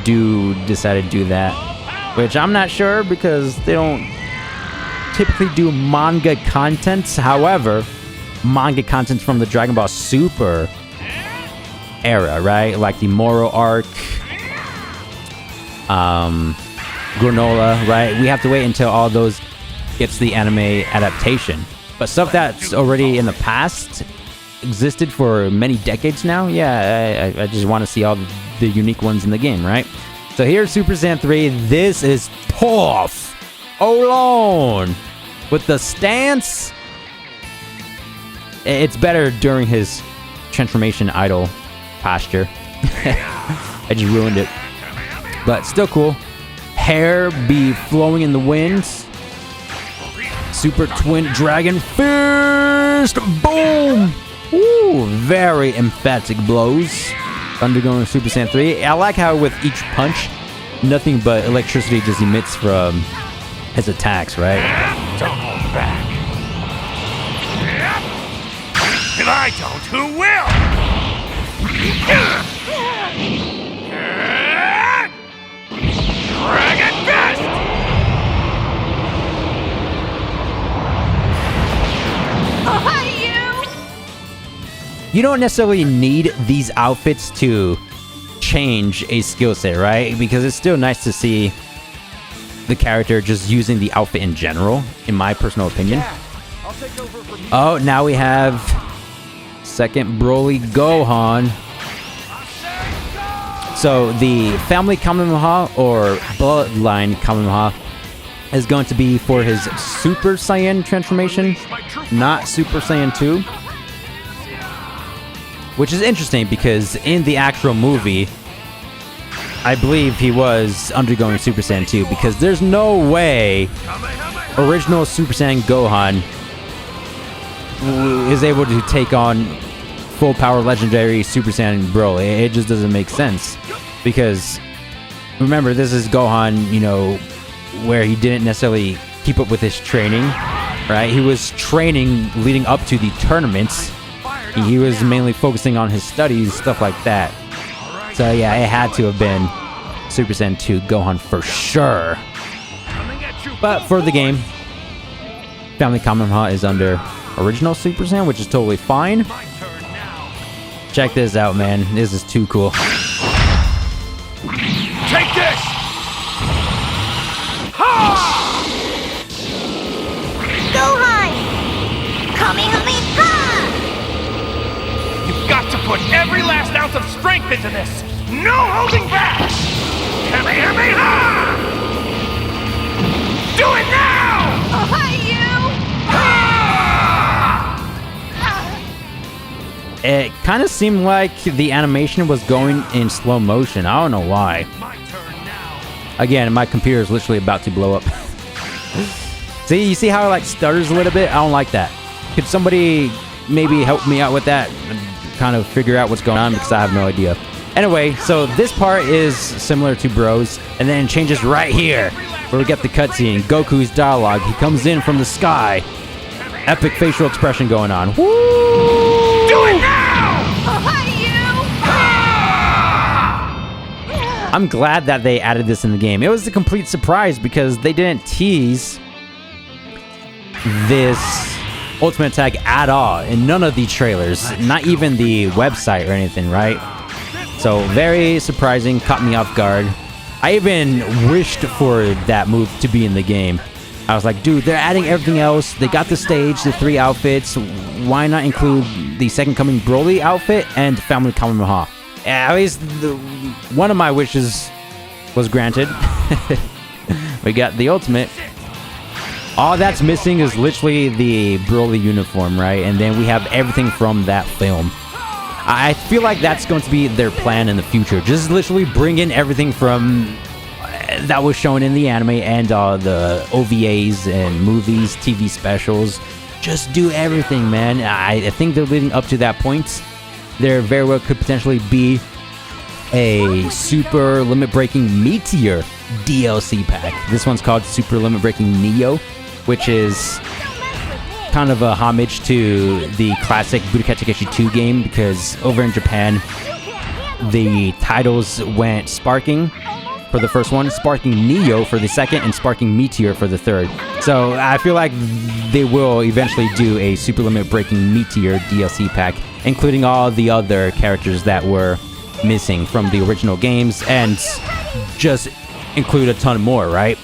A: do decide to do that, which I'm not sure because they don't typically do manga content. However, manga content from the Dragon Ball Super era, right? Like the Moro arc, Granola, right? We have to wait until all those gets the anime adaptation. But stuff that's already in the past existed for many decades now. Yeah, I just want to see all the unique ones in the game, right? So here's Super Saiyan 3. This is Toph alone with the stance. It's better during his transformation idol posture. I just ruined it, but still cool. Hair be flowing in the winds. Super Twin Dragon Fist. Boom. Ooh, very emphatic blows. Undergoing Super Saiyan 3. I like how with each punch, nothing but electricity just emits from his attacks, right?
F: Don't hold back. If I don't, who will? Dragon Fist!
A: You don't necessarily need these outfits to change a skill set, right? Because it's still nice to see the character just using the outfit in general, in my personal opinion. Oh, now we have second Broly Gohan. So the family Kamehameha or bloodline Kamehameha is going to be for his Super Saiyan transformation, not Super Saiyan 2. Which is interesting because in the actual movie, I believe he was undergoing Super Saiyan 2 because there's no way original Super Saiyan Gohan is able to take on full power legendary Super Saiyan Broly. It just doesn't make sense because remember, this is Gohan, you know, where he didn't necessarily keep up with his training, right? He was training leading up to the tournaments. He was mainly focusing on his studies, stuff like that. So yeah, it had to have been Super Saiyan 2 Gohan for sure. But for the game, Family Kamehameha is under original Super Saiyan, which is totally fine. Check this out, man. This is too cool.
F: Take this!
H: Gohan! Kamehameha!
F: You've got to put every last ounce of strength into this! No holding back! Kamehameha! Do it now!
A: It kind of seemed like the animation was going in slow motion. I don't know why.
F: My turn now.
A: Again, my computer is literally about to blow up. See, you see how it like stutters a little bit? I don't like that. Could somebody maybe help me out with that and kind of figure out what's going on because I have no idea. Anyway, so this part is similar to Bros, and then it changes right here where we get the cutscene. Goku's dialogue. He comes in from the sky. Epic facial expression going on. Woo!
F: Do it now!
A: I'm glad that they added this in the game. It was a complete surprise because they didn't tease this Ultimate Attack at all in none of the trailers, not even the website or anything, right? So very surprising, caught me off guard. I even wished for that move to be in the game. I was like, dude, they're adding everything else. They got the stage, the 3 outfits. Why not include the Second Coming Broly outfit and Family Kamehameha? At least one of my wishes was granted. We got the ultimate. All that's missing is literally the Broly uniform, right? And then we have everything from that film. I feel like that's going to be their plan in the future. Just literally bring in everything from that was shown in the anime and the OVAs and movies, TV specials. Just do everything, man. I think they're leading up to that point. There very well could potentially be a Super Limit Breaking Meteor DLC pack. This one's called Super Limit Breaking Neo, which is kind of a homage to the classic Budokai Tenkaichi 2 game, because over in Japan, the titles went Sparking for the first one, Sparking Neo for the second, and Sparking Meteor for the third. So I feel like they will eventually do a Super Limit Breaking Meteor DLC pack, including all the other characters that were missing from the original games, and just include a ton more, right?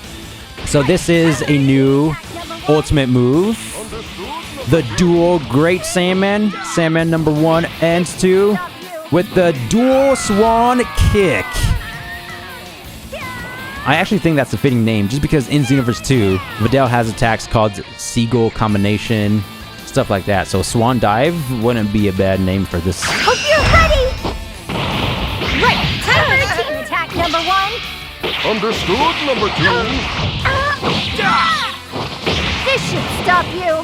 A: So this is a new ultimate move. The dual Great Saiyaman, Saiyaman number 1 and 2, with the dual Swan Kick. I actually think that's a fitting name, just because in Xenoverse 2, Videl has attacks called Seagull Combination, stuff like that. So Swan Dive wouldn't be a bad name for this.
H: Hope you're ready! Right, time for the team attack, number 1.
G: Understood, number 2.
H: This should stop you.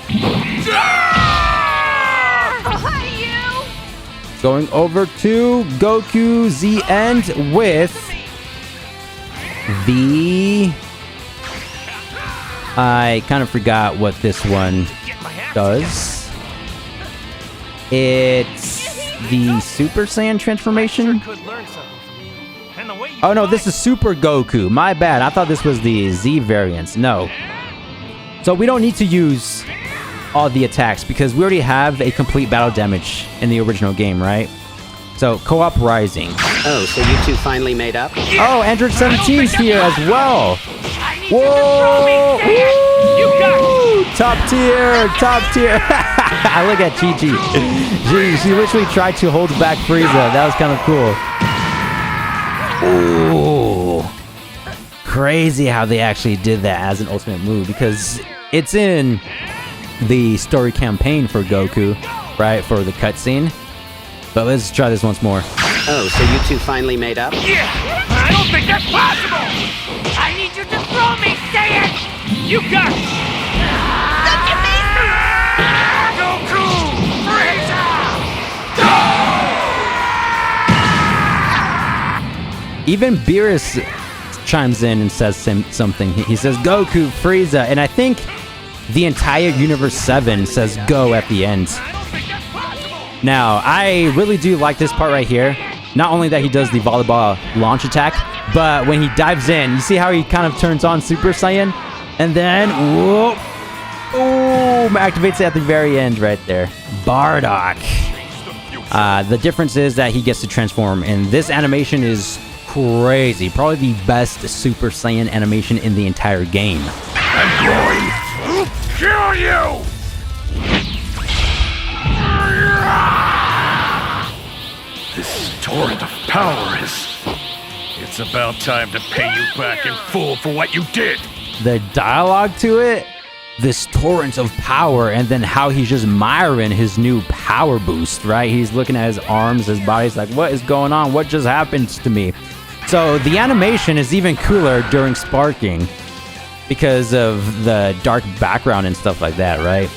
A: Going over to Goku Z End with the... I kind of forgot what this one does. It's the Super Saiyan transformation? Oh no, this is Super Goku. My bad. I thought this was the Z variants. No. So we don't need to use all the attacks because we already have a complete battle damage in the original game, right? So co-op Rising.
E: Oh, so you two finally made up?
A: Oh, Android 17's here as well. Whoa!
F: You got it.
A: Top tier, top tier. I look at Chi-Chi. She literally tried to hold back Frieza. That was kind of cool. Ooh. Crazy how they actually did that as an ultimate move, because it's in the story campaign for Goku, right? For the cutscene. But let's try this once more.
E: Oh, so you two finally made up?
F: Yeah, I don't think that's possible. I need you to throw me, say it. You got it. Goku, Frieza,
A: Even Beerus chimes in and says something. He says Goku, Frieza, and I think the entire Universe 7 says go at the end. Now, I really do like this part right here. Not only that he does the volleyball launch attack, but when he dives in, you see how he kind of turns on Super Saiyan? And then, whoop, boom, activates it at the very end right there. Bardock. The difference is that he gets to transform, and this animation is crazy. Probably the best Super Saiyan animation in the entire game.
B: I'm going to kill you! This torrent of power is... It's about time to pay you back in full for what you did!
A: The dialogue to it, this torrent of power, and then how he's just admiring his new power boost, right? He's looking at his arms, his body's like, what is going on? What just happened to me? So the animation is even cooler during sparking because of the dark background and stuff like that, right?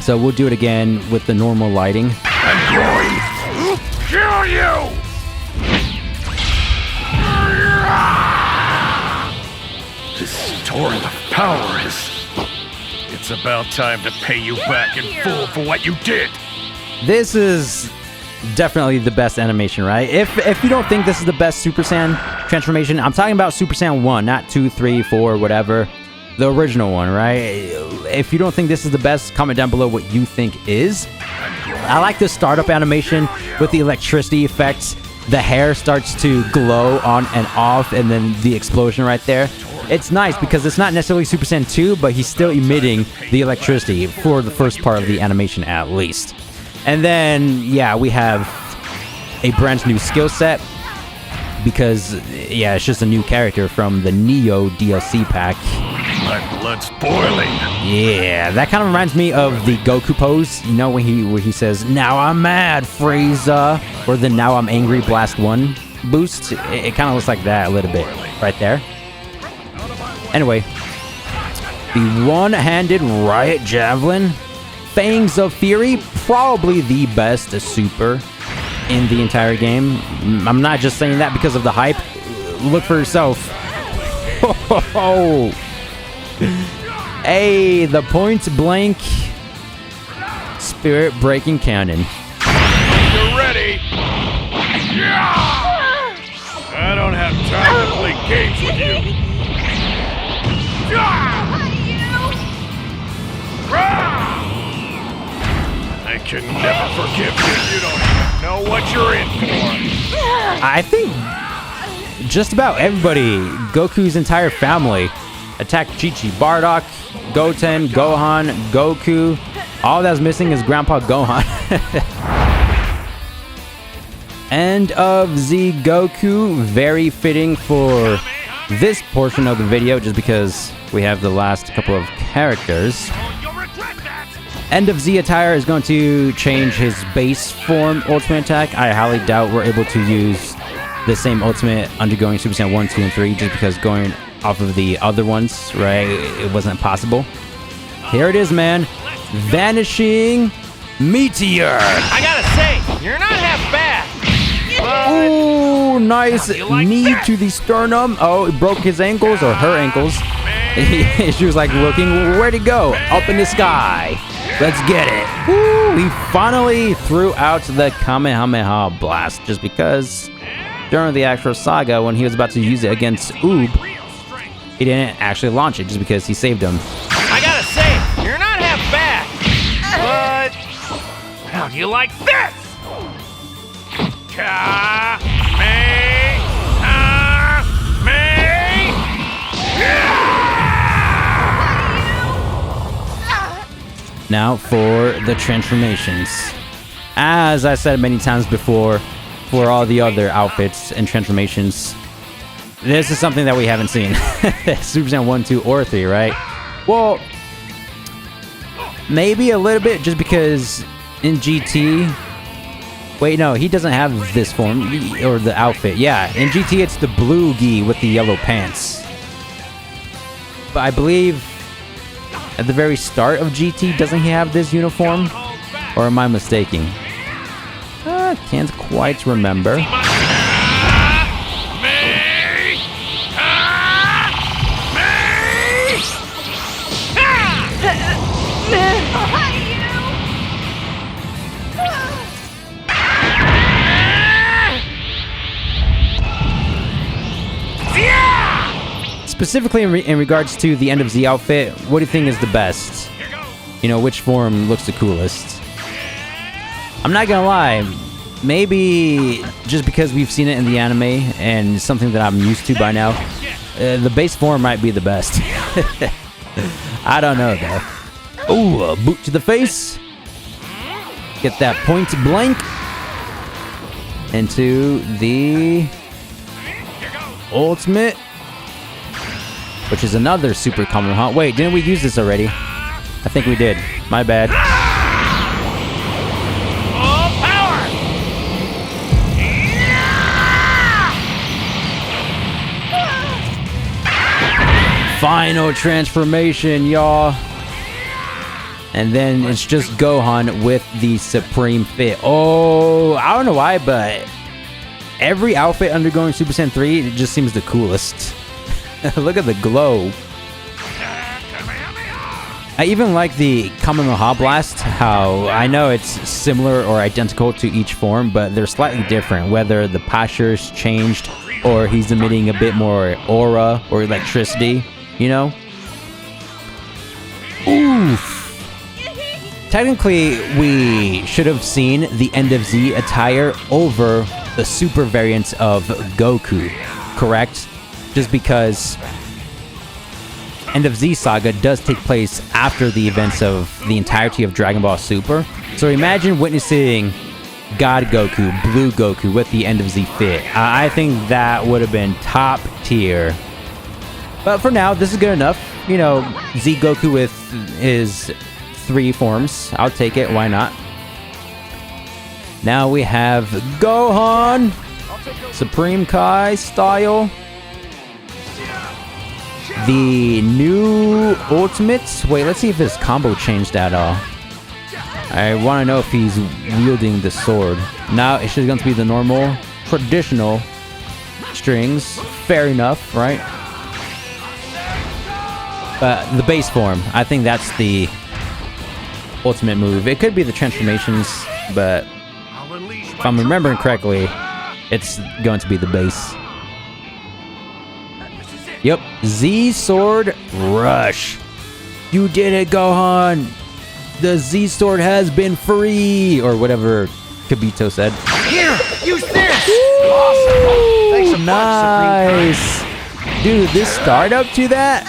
A: So we'll do it again with the normal lighting.
B: I'm going to kill you! This torrent of power is... It's about time to pay you back in full for what you did!
A: This is definitely the best animation, right? If you don't think this is the best Super Saiyan transformation, I'm talking about Super Saiyan 1, not 2, 3, 4, whatever. The original one, right? If you don't think this is the best, comment down below what you think is. I like the startup animation with the electricity effects. The hair starts to glow on and off, and then the explosion right there. It's nice because it's not necessarily Super Saiyan 2, but he's still emitting the electricity for the first part of the animation at least. And then, yeah, we have a brand new skill set because, yeah, it's just a new character from the Neo DLC pack.
B: My blood's boiling.
A: Yeah, that kind of reminds me of the Goku pose, you know, when he says, "Now I'm mad, Frieza," or the "Now I'm angry, Blast 1" boost. It kind of looks like that a little bit right there. Anyway, the one-handed Riot Javelin, Fangs of Fury, probably the best super in the entire game. I'm not just saying that because of the hype. Look for yourself. Hey, the point blank spirit-breaking cannon.
B: You're ready. I don't have time to play games with you. I can never forgive you. You don't even know what you're in for.
A: I think just about everybody, Goku's entire family, attacked Chi-Chi, Bardock, Goten, Gohan, Goku. All that's missing is Grandpa Gohan. End of Z Goku. Very fitting for this portion of the video, just because we have the last couple of characters.
F: You'll regret that!
A: End of Z attire is going to change his base form ultimate attack. I highly doubt we're able to use the same ultimate undergoing Super Saiyan 1, 2, and 3, just because going off of the other ones, right, it wasn't possible. Here it is, man. Vanishing Meteor.
D: I gotta say, you're not half bad.
A: Ooh, nice knee to the sternum. Oh, it broke his ankles or her ankles. She was like looking, where'd he go? Up in the sky. Let's get it. Woo, he finally threw out the Kamehameha blast, just because during the actual saga, when he was about to use it against Oob, he didn't actually launch it, just because he saved him.
D: I gotta say, you're not half bad. But how do you like this?
A: Now for the transformations. As I said many times before, for all the other outfits and transformations, this is something that we haven't seen. Super Saiyan 1, 2, or 3, right? Well, maybe a little bit, just because in GT... Wait, no, he doesn't have this form, or the outfit. Yeah, in GT it's the blue gi with the yellow pants. But I believe at the very start of GT, doesn't he have this uniform? Or am I mistaken? Can't quite remember. Specifically in regards to the End of Z outfit, what do you think is the best? You know, which form looks the coolest? I'm not gonna lie, maybe just because we've seen it in the anime and something that I'm used to by now, the base form might be the best. I don't know though. Ooh, a boot to the face. Get that point blank into the ultimate, which is another super common hunt. Wait, didn't we use this already? I think we did. My bad. Final transformation, y'all. And then it's just Gohan with the Supreme Fit. Oh, I don't know why, but every outfit undergoing Super Saiyan 3, it just seems the coolest. Look at the glow. I even like the Kamehameha Blast, how I know it's similar or identical to each form, but they're slightly different, whether the posture's changed or he's emitting a bit more aura or electricity, you know? Oof. Technically, we should have seen the End of Z attire over the super variants of Goku, correct? Just because End of Z Saga does take place after the events of the entirety of Dragon Ball Super. So imagine witnessing God Goku, Blue Goku with the End of Z fit. I think that would have been top tier. But for now, this is good enough. You know, Z Goku with his 3 forms. I'll take it, why not? Now we have Gohan, Supreme Kai style. The new ultimates. Wait, let's see if his combo changed at all. I want to know if he's wielding the sword. Now it's just going to be the normal, traditional strings. Fair enough, right? But the base form, I think that's the ultimate move. It could be the transformations, but if I'm remembering correctly, it's going to be the base. Yep, Z Sword Rush. You did it, Gohan. The Z Sword has been free, or whatever Kibito said.
G: Here, use this.
A: Awesome.
G: Thanks a bunch,
A: Nice. Dude, this startup to that?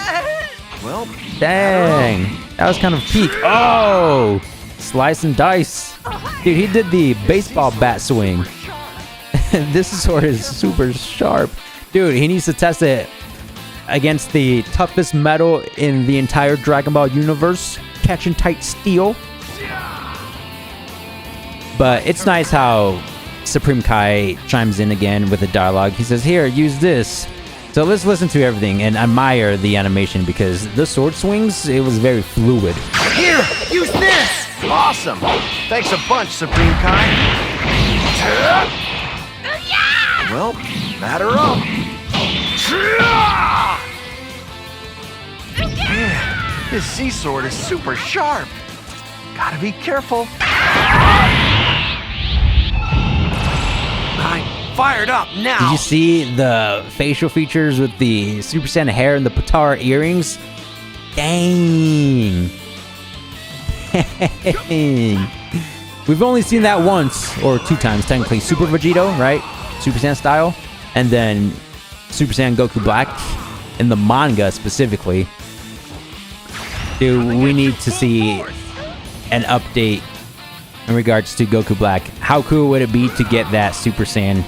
G: Well,
A: Dang. That was kind of peak. Oh, slice and dice. Dude, he did the baseball bat swing. This sword is super sharp. Dude, he needs to test it against the toughest metal in the entire Dragon Ball universe, Catching Tight Steel. But it's nice how Supreme Kai chimes in again with the dialogue. He says, here, use this. So let's listen to everything and admire the animation, because the sword swings, it was very fluid.
G: here, use this. Awesome. Thanks a bunch, Supreme Kai. Well, batter up. Man, this Z sword is super sharp. Gotta be careful. I'm fired up now.
A: Did you see the facial features with the Super Saiyan hair and the Potara earrings? Dang. Dang. We've only seen that once, or 2 times technically. Super Vegito, right? Super Saiyan style. And then Super Saiyan Goku Black in the manga specifically. Dude, we need to see an update in regards to Goku Black. How cool would it be to get that Super Saiyan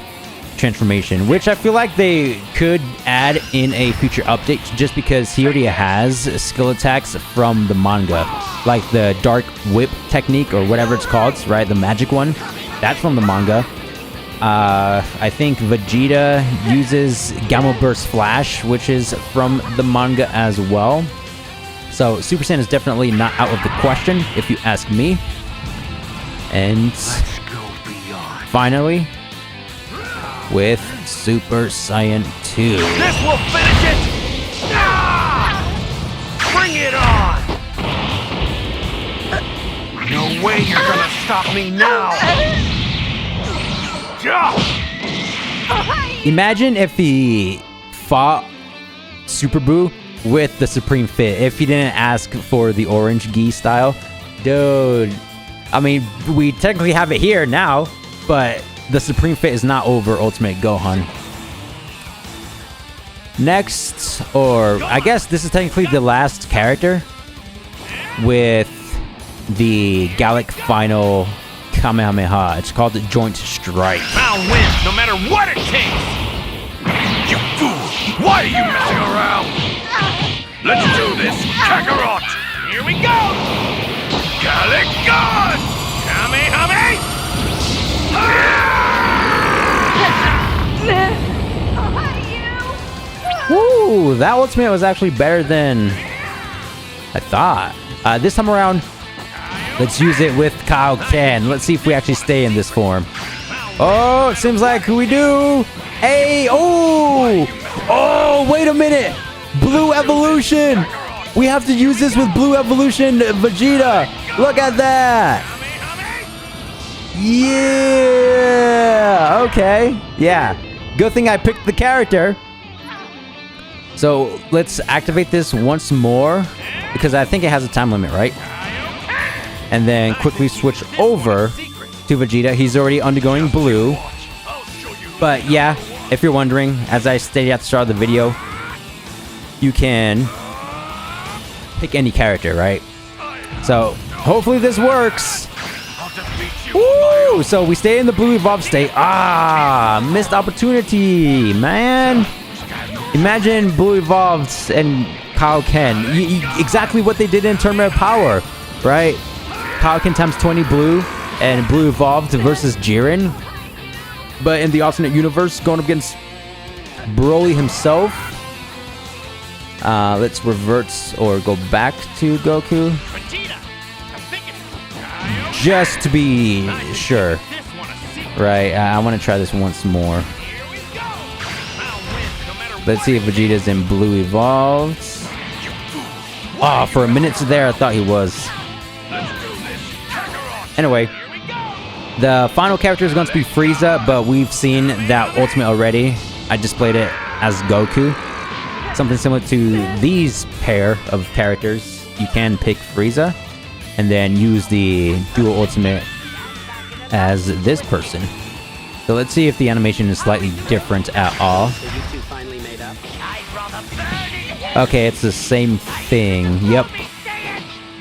A: transformation, which I feel like they could add in a future update, just because he already has skill attacks from the manga, like the Dark Whip technique or whatever it's called, right? The magic one. That's from the manga. I think Vegeta uses Gamma Burst Flash, which is from the manga as well. So Super Saiyan is definitely not out of the question, if you ask me. And finally, with Super Saiyan 2.
G: This will finish it! Ah! Bring it on! No way you're gonna stop me now!
A: Imagine if he fought Super Buu with the Supreme Fit, if he didn't ask for the orange gi style. Dude, I mean, we technically have it here now, but the Supreme Fit is not over Ultimate Gohan. Next, or I guess this is technically the last character, with the Gallic Final Kamehameha. It's called the Joint Strike.
D: I'll win, no matter what it takes!
B: You fool! Why are you messing around? Let's do this, Kakarot!
D: Here we go!
B: Gallic Gun!
D: Kamehameha!
A: Woo! That ultimate was actually better than I thought. This time around, let's use it with Kaioken. Let's see if we actually stay in this form. Oh, it seems like we do. Hey, oh! Oh, wait a minute! Blue Evolution! We have to use this with Blue Evolution Vegeta! Look at that! Yeah! Okay. Yeah. Good thing I picked the character. So, let's activate this once more, because I think it has a time limit, right? And then quickly switch over to Vegeta. He's already undergoing blue. But yeah, if you're wondering, as I stated at the start of the video, you can pick any character, right? So hopefully this works. Woo! So we stay in the blue evolved state. Ah, missed opportunity, man. Imagine blue evolved and Kaioken. Exactly what they did in Tournament of Power, right? Kaioken times 20 blue and blue evolved versus Jiren. But in the alternate universe, going up against Broly himself. Let's revert or go back to Goku. Just to be sure. Right, I want to try this once more. Let's see if Vegeta's in blue evolved. Oh, for a minute there, I thought he was. Anyway, the final character is going to be Frieza, but we've seen that ultimate already. I displayed it as Goku. Something similar to these pair of characters. You can pick Frieza and then use the dual ultimate as this person. So let's see if the animation is slightly different at all.
E: So you two finally made up?
A: Okay, it's the same thing. Yep.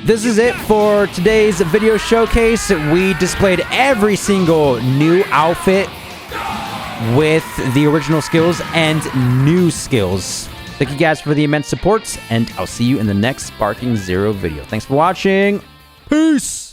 A: This is it for today's video showcase. We displayed every single new outfit with the original skills and new skills. Thank you guys for the immense support, and I'll see you in the next Sparking Zero video. Thanks for watching. Peace!